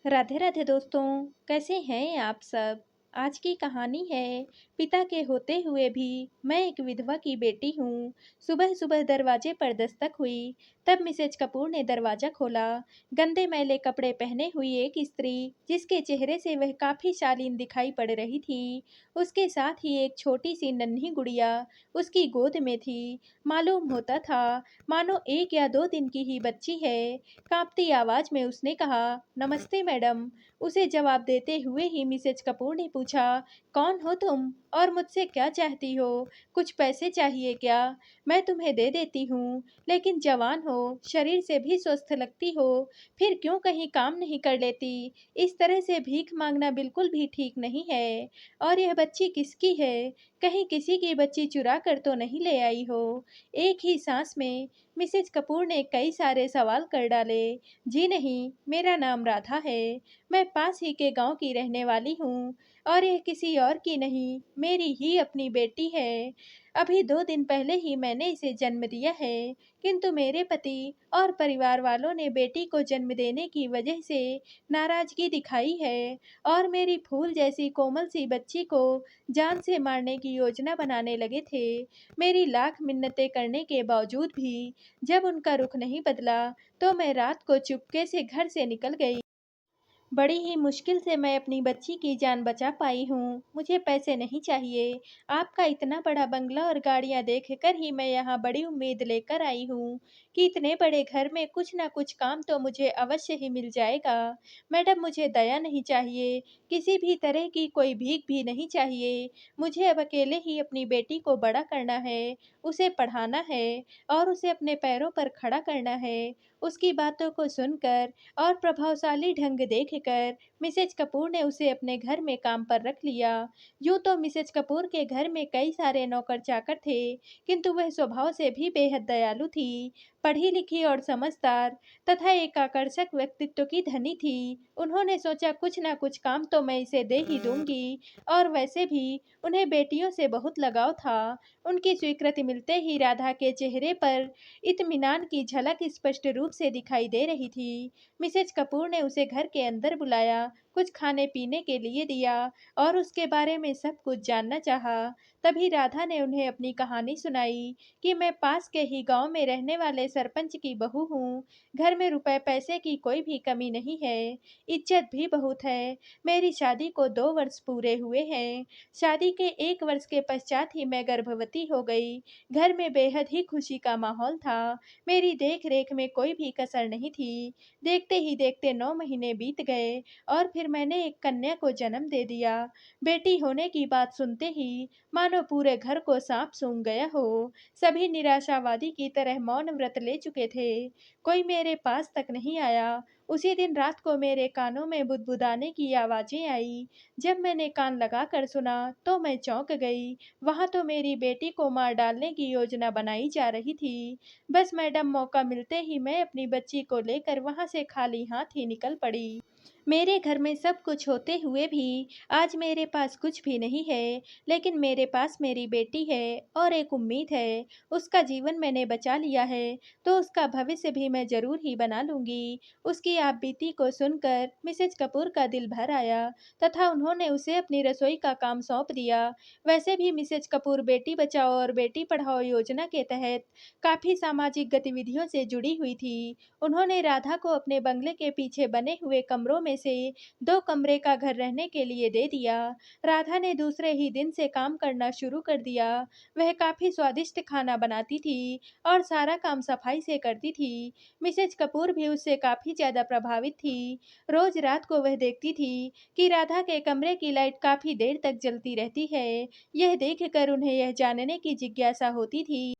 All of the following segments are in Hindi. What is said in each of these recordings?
राधे राधे दोस्तों। कैसे हैं आप सब। आज की कहानी है पिता के होते हुए भी मैं एक विधवा की बेटी हूँ। सुबह सुबह दरवाजे पर दस्तक हुई। तब मिसेज कपूर ने दरवाजा खोला। गंदे मैले कपड़े पहने हुई एक स्त्री जिसके चेहरे से वह काफी शालीन दिखाई पड़ रही थी। उसके साथ ही एक छोटी सी नन्ही गुड़िया उसकी गोद में थी। मालूम होता था मानो 1 या 2 दिन की ही बच्ची है। कांपती आवाज में उसने कहा, नमस्ते मैडम। उसे जवाब देते हुए ही मिसेज कपूर ने पूछा, कौन हो तुम और मुझसे क्या चाहती हो। कुछ पैसे चाहिए क्या। मैं तुम्हें दे देती हूँ, लेकिन जवान हो, शरीर से भी स्वस्थ लगती हो, फिर क्यों कहीं काम नहीं कर लेती। इस तरह से भीख मांगना बिल्कुल भी ठीक नहीं है। और यह बच्ची किसकी है। कहीं किसी की बच्ची चुरा कर तो नहीं ले आई हो। एक ही सांस में मिसेज कपूर ने कई सारे सवाल कर डाले। जी नहीं, मेरा नाम राधा है। मैं पास ही के गांव की रहने वाली हूँ और यह किसी और की नहीं, मेरी ही अपनी बेटी है। अभी 2 दिन पहले ही मैंने इसे जन्म दिया है, किंतु मेरे पति और परिवार वालों ने बेटी को जन्म देने की वजह से नाराजगी दिखाई है और मेरी फूल जैसी कोमल सी बच्ची को जान से मारने की योजना बनाने लगे थे। मेरी लाख मिन्नतें करने के बावजूद भी जब उनका रुख नहीं बदला, तो मैं रात को चुपके से घर से निकल गई। बड़ी ही मुश्किल से मैं अपनी बच्ची की जान बचा पाई हूँ। मुझे पैसे नहीं चाहिए। आपका इतना बड़ा बंगला और गाड़ियाँ देखकर ही मैं यहाँ बड़ी उम्मीद लेकर आई हूँ कि इतने बड़े घर में कुछ ना कुछ काम तो मुझे अवश्य ही मिल जाएगा। मैडम, मुझे दया नहीं चाहिए, किसी भी तरह की कोई भीख भी नहीं चाहिए। मुझे अब अकेले ही अपनी बेटी को बड़ा करना है, उसे पढ़ाना है और उसे अपने पैरों पर खड़ा करना है। उसकी बातों को सुनकर और प्रभावशाली ढंग देखकर मिसेज कपूर ने उसे अपने घर में काम पर रख लिया। यूं तो मिसेज कपूर के घर में कई सारे नौकर चाकर थे, किंतु वह स्वभाव से भी बेहद दयालु थी। पढ़ी लिखी और समझदार तथा एक आकर्षक व्यक्तित्व की धनी थी। उन्होंने सोचा कुछ ना कुछ काम तो मैं इसे दे ही दूंगी। और वैसे भी उन्हें बेटियों से बहुत लगाव था। उनकी स्वीकृति मिलते ही राधा के चेहरे पर इत्मीनान की झलक स्पष्ट रूप से दिखाई दे रही थी। मिसेज कपूर ने उसे घर के अंदर बुलाया, कुछ खाने पीने के लिए दिया और उसके बारे में सब कुछ जानना चाहा। तभी राधा ने उन्हें अपनी कहानी सुनाई कि मैं पास के ही गांव में रहने वाले सरपंच की बहू हूँ। घर में रुपए पैसे की कोई भी कमी नहीं है, इज्जत भी बहुत है। मेरी शादी को 2 वर्ष पूरे हुए हैं। शादी के 1 वर्ष के पश्चात ही मैं गर्भवती हो गई। घर में बेहद ही खुशी का माहौल था। मेरी देख रेख में कोई भी कसर नहीं थी। देखते ही देखते 9 महीने बीत गए और फिर मैंने एक कन्या को जन्म दे दिया। बेटी होने की बात सुनते ही मानो पूरे घर को सांप सूंघ गया हो। सभी निराशावादी की तरह मौन व्रत ले चुके थे। कोई मेरे पास तक नहीं आया। उसी दिन रात को मेरे कानों में बुदबुदाने की आवाजें आई। जब मैंने कान लगाकर सुना तो मैं चौंक गई। वहां तो मेरी बेटी को मार डालने की योजना बनाई जा रही थी। बस मैडम, मौका मिलते ही मैं अपनी बच्ची को लेकर वहां से खाली हाथ ही निकल पड़ी। मेरे घर में सब कुछ होते हुए भी आज मेरे पास कुछ भी नहीं है, लेकिन मेरे पास मेरी बेटी है और एक उम्मीद है। उसका जीवन मैंने बचा लिया है, तो उसका भविष्य भी मैं जरूर ही बना लूंगी। उसकी आप बीती को सुनकर मिसेज कपूर का दिल भर आया तथा उन्होंने उसे अपनी रसोई का काम सौंप दिया। वैसे भी मिसेज कपूर बेटी बचाओ और बेटी पढ़ाओ योजना के तहत काफी सामाजिक गतिविधियों से जुड़ी हुई थी। उन्होंने राधा को अपने बंगले के पीछे बने हुए कमरों में से 2 कमरे का घर रहने के लिए दे दिया। राधा ने दूसरे ही दिन से काम करना शुरू कर दिया। वह काफी स्वादिष्ट खाना बनाती थी और सारा काम सफाई से करती थी। मिसेज कपूर भी उससे काफी ज्यादा प्रभावित थी। रोज रात को वह देखती थी कि राधा के कमरे की लाइट काफी देर तक जलती रहती है। यह देखकर उन्हें यह जानने की जिज्ञासा होती थी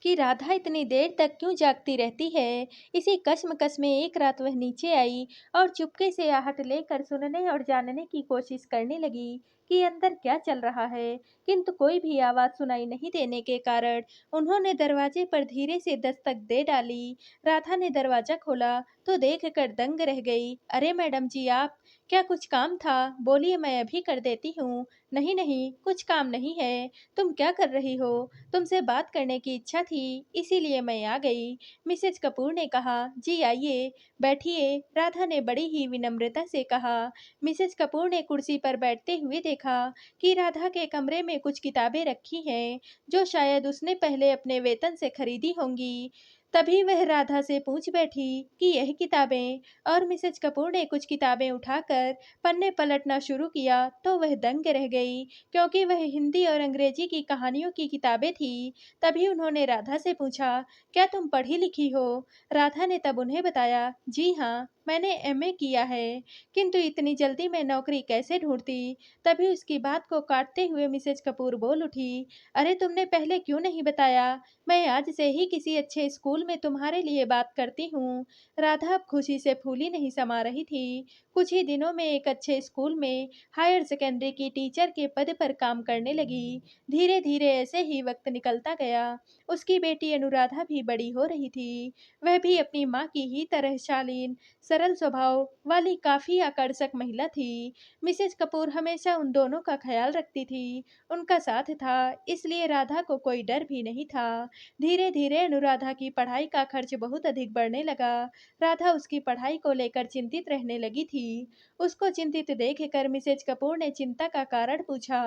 कि राधा इतनी देर तक क्यों जागती रहती है। इसी कश्मकश में एक रात वह नीचे आई और चुपके से आहट लेकर सुनने और जानने की कोशिश करने लगी कि अंदर क्या चल रहा है, किंतु कोई भी आवाज़ सुनाई नहीं देने के कारण उन्होंने दरवाजे पर धीरे से दस्तक दे डाली। राधा ने दरवाजा खोला तो देखकर दंग रह गई। अरे मैडम जी आप, क्या कुछ काम था? बोलिए मैं अभी कर देती हूँ। नहीं नहीं, कुछ काम नहीं है। तुम क्या कर रही हो? तुमसे बात करने की इच्छा थी, इसीलिए मैं आ गई। मिसेज कपूर ने कहा। जी आइए, बैठिए, राधा ने बड़ी ही विनम्रता से कहा। मिसेज कपूर ने कुर्सी पर बैठते हुए देखा कि राधा के कमरे में कुछ किताबें रखी हैं, जो शायद उसने पहले अपने वेतन से खरीदी होंगी। तभी वह राधा से पूछ बैठी कि यह किताबें, और मिसेज कपूर ने कुछ किताबें उठाकर पन्ने पलटना शुरू किया तो वह दंग रह गई, क्योंकि वह हिंदी और अंग्रेजी की कहानियों की किताबें थी। तभी उन्होंने राधा से पूछा, क्या तुम पढ़ी लिखी हो? राधा ने तब उन्हें बताया, जी हाँ, मैंने एमए किया है, किंतु इतनी जल्दी मैं नौकरी कैसे ढूंढती? तभी उसकी बात को काटते हुए मिसेज कपूर बोल उठी, अरे तुमने पहले क्यों नहीं बताया? मैं आज से ही किसी अच्छे स्कूल में तुम्हारे लिए बात करती हूँ। राधा अब खुशी से फूली नहीं समा रही थी। कुछ ही दिनों में एक अच्छे स्कूल में हायर सेकेंडरी की टीचर के पद पर काम करने लगी। धीरे धीरे ऐसे ही वक्त निकलता गया। उसकी बेटी अनुराधा भी बड़ी हो रही थी। वह भी अपनी माँ की ही तरह शालीन, सरल स्वभाव वाली काफी आकर्षक महिला थी। मिसेज कपूर हमेशा उन दोनों का ख्याल रखती थी, उनका साथ था, इसलिए राधा को कोई डर भी नहीं था। धीरे धीरे अनुराधा की पढ़ाई का खर्च बहुत अधिक बढ़ने लगा। राधा उसकी पढ़ाई को लेकर चिंतित रहने लगी थी। उसको चिंतित देखकर मिसेज कपूर ने चिंता का कारण पूछा।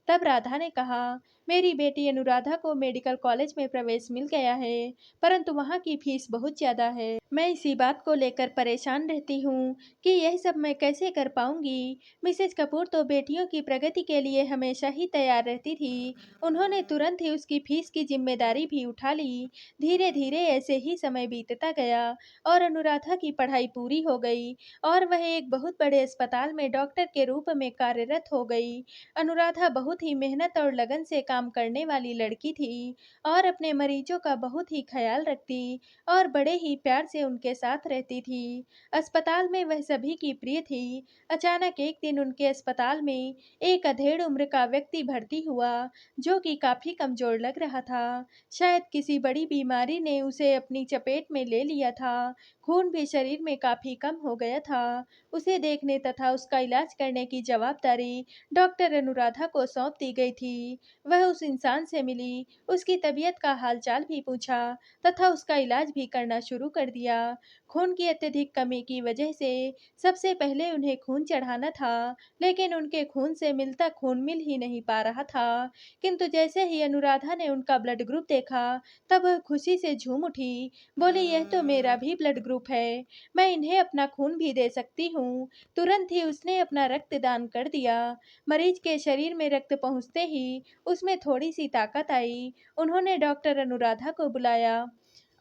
तब राधा ने कहा, मेरी बेटी अनुराधा को मेडिकल कॉलेज में प्रवेश मिल गया है, परंतु वहाँ की फीस बहुत ज्यादा है। मैं इसी बात को लेकर परेशान रहती हूँ कि यह सब मैं कैसे कर पाऊंगी। मिसेज कपूर तो बेटियों की प्रगति के लिए हमेशा ही तैयार रहती थी। उन्होंने तुरंत ही उसकी फीस की जिम्मेदारी भी उठा ली। धीरे धीरे ऐसे ही समय बीतता गया और अनुराधा की पढ़ाई पूरी हो गई और वह एक बहुत बड़े अस्पताल में डॉक्टर के रूप में कार्यरत हो गई। अनुराधा बहुत ही मेहनत और लगन से काम करने वाली लड़की थी और अपने मरीजों का बहुत ही ख्याल रखती और बड़े ही प्यार से उनके साथ रहती थी। अस्पताल में वह सभी की प्रिय थी। अचानक एक दिन उनके अस्पताल में एक अधेड़ उम्र का व्यक्ति भर्ती हुआ, जो कि काफी कमजोर लग रहा था। शायद किसी बड़ी बीमारी ने उसे अपनी चपेट में ले लिया था। खून भी शरीर में काफी कम हो गया था। उसे देखने तथा उसका इलाज करने की जवाबदारी डॉक्टर अनुराधा को सौंप दी गई थी। वह उस इंसान से मिली, उसकी तबीयत का हालचाल भी पूछा तथा उसका इलाज भी करना शुरू कर दिया। खून की अत्यधिक कमी की वजह से सबसे पहले उन्हें खून चढ़ाना था, लेकिन उनके खून से मिलता खून मिल ही नहीं पा रहा था। किंतु जैसे ही अनुराधा ने उनका ब्लड ग्रुप देखा, तब वह खुशी से झूम उठी, बोली, यह तो मेरा भी ब्लड ग्रुप है, मैं इन्हें अपना खून भी दे सकती हूँ। तुरंत ही उसने अपना रक्तदान कर दिया। मरीज के शरीर में रक्त पहुंचते ही उसमें थोड़ी सी ताकत आई। उन्होंने डॉक्टर अनुराधा को बुलाया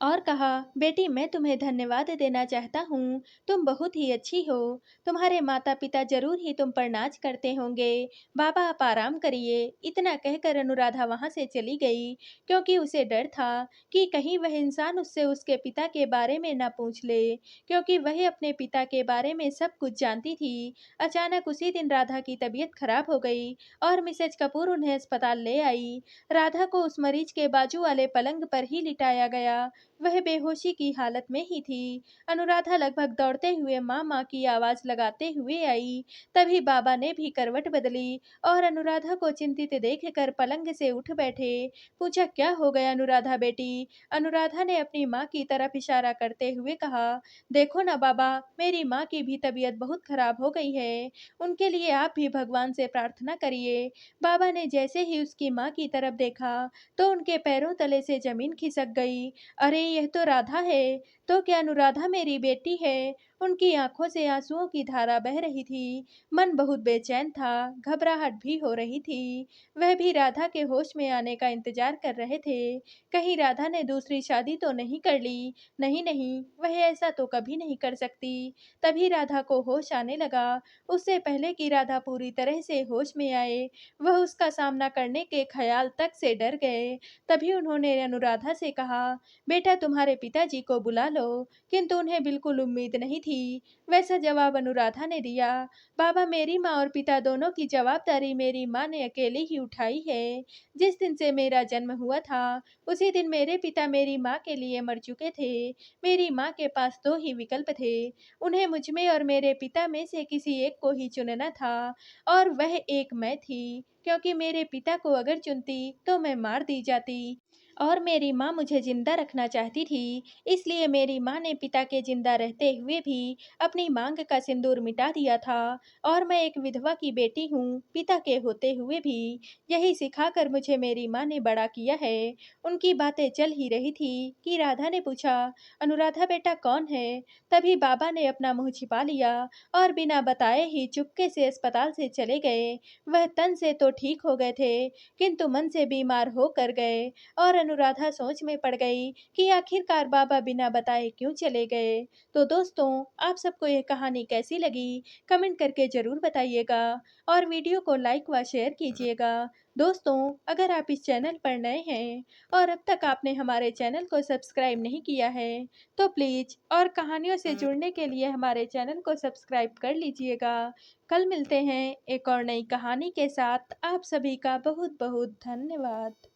और कहा, बेटी मैं तुम्हें धन्यवाद देना चाहता हूँ, तुम बहुत ही अच्छी हो। तुम्हारे माता पिता जरूर ही तुम पर नाज करते होंगे। बाबा आप आराम करिए। इतना कहकर अनुराधा वहां से चली गई, क्योंकि उसे डर था कि कहीं वह इंसान उससे उसके पिता के बारे में न पूछ ले, क्योंकि वह अपने पिता के बारे में सब कुछ जानती थी। अचानक उसी दिन राधा की तबीयत खराब हो गई और मिसेज कपूर उन्हें अस्पताल ले आई। राधा को उस मरीज के बाजू वाले पलंग पर ही लिटाया गया। वह बेहोशी की हालत में ही थी। अनुराधा लगभग दौड़ते हुए माँ माँ की आवाज लगाते हुए आई। तभी बाबा ने भी करवट बदली और अनुराधा को चिंतित देखकर पलंग से उठ बैठे। पूछा, क्या हो गया अनुराधा बेटी? अनुराधा ने अपनी माँ की तरफ इशारा करते हुए कहा, देखो ना बाबा, मेरी माँ की भी तबीयत बहुत खराब हो गई है, उनके लिए आप भी भगवान से प्रार्थना करिए। बाबा ने जैसे ही उसकी माँ की तरफ देखा तो उनके पैरों तले से जमीन खिसक गई। अरे यह तो राधा है। तो क्या अनुराधा मेरी बेटी है? उनकी आंखों से आंसुओं की धारा बह रही थी। मन बहुत बेचैन था, घबराहट भी हो रही थी। वह भी राधा के होश में आने का इंतजार कर रहे थे। कहीं राधा ने दूसरी शादी तो नहीं कर ली? नहीं नहीं, वह ऐसा तो कभी नहीं कर सकती। तभी राधा को होश आने लगा। उससे पहले कि राधा पूरी तरह से होश में आए, वह उसका सामना करने के ख्याल तक से डर गए। तभी उन्होंने अनुराधा से कहा, बेटा तुम्हारे पिताजी को बुला लो। लो, किंतु उन्हें बिल्कुल उम्मीद नहीं थी वैसा जवाब अनुराधा ने दिया। बाबा, मेरी माँ और पिता दोनों की जवाबदारी मेरी माँ ने अकेले ही उठाई है। जिस दिन से मेरा जन्म हुआ था उसी दिन मेरे पिता मेरी माँ के लिए मर चुके थे। मेरी माँ के पास दो ही विकल्प थे, उन्हें मुझ में और मेरे पिता में से किसी एक को ही चुनना था, और वह एक मैं थी, क्योंकि मेरे पिता को अगर चुनती तो मैं मार दी जाती। और मेरी माँ मुझे जिंदा रखना चाहती थी, इसलिए मेरी माँ ने पिता के जिंदा रहते हुए भी अपनी मांग का सिंदूर मिटा दिया था। और मैं एक विधवा की बेटी हूँ, पिता के होते हुए भी। यही सिखाकर मुझे मेरी माँ ने बड़ा किया है। उनकी बातें चल ही रही थी कि राधा ने पूछा, अनुराधा बेटा कौन है? तभी बाबा ने अपना मुंह छिपा लिया और बिना बताए ही चुपके से अस्पताल से चले गए। वह तन से तो ठीक हो गए थे, किंतु मन से बीमार होकर गए। और अनुराधा सोच में पड़ गई कि आखिरकार बाबा बिना बताए क्यों चले गए। तो दोस्तों, आप सबको यह कहानी कैसी लगी कमेंट करके ज़रूर बताइएगा, और वीडियो को लाइक व शेयर कीजिएगा। दोस्तों, अगर आप इस चैनल पर नए हैं और अब तक आपने हमारे चैनल को सब्सक्राइब नहीं किया है तो प्लीज़ और कहानियों से जुड़ने के लिए हमारे चैनल को सब्सक्राइब कर लीजिएगा। कल मिलते हैं एक और नई कहानी के साथ। आप सभी का बहुत बहुत धन्यवाद।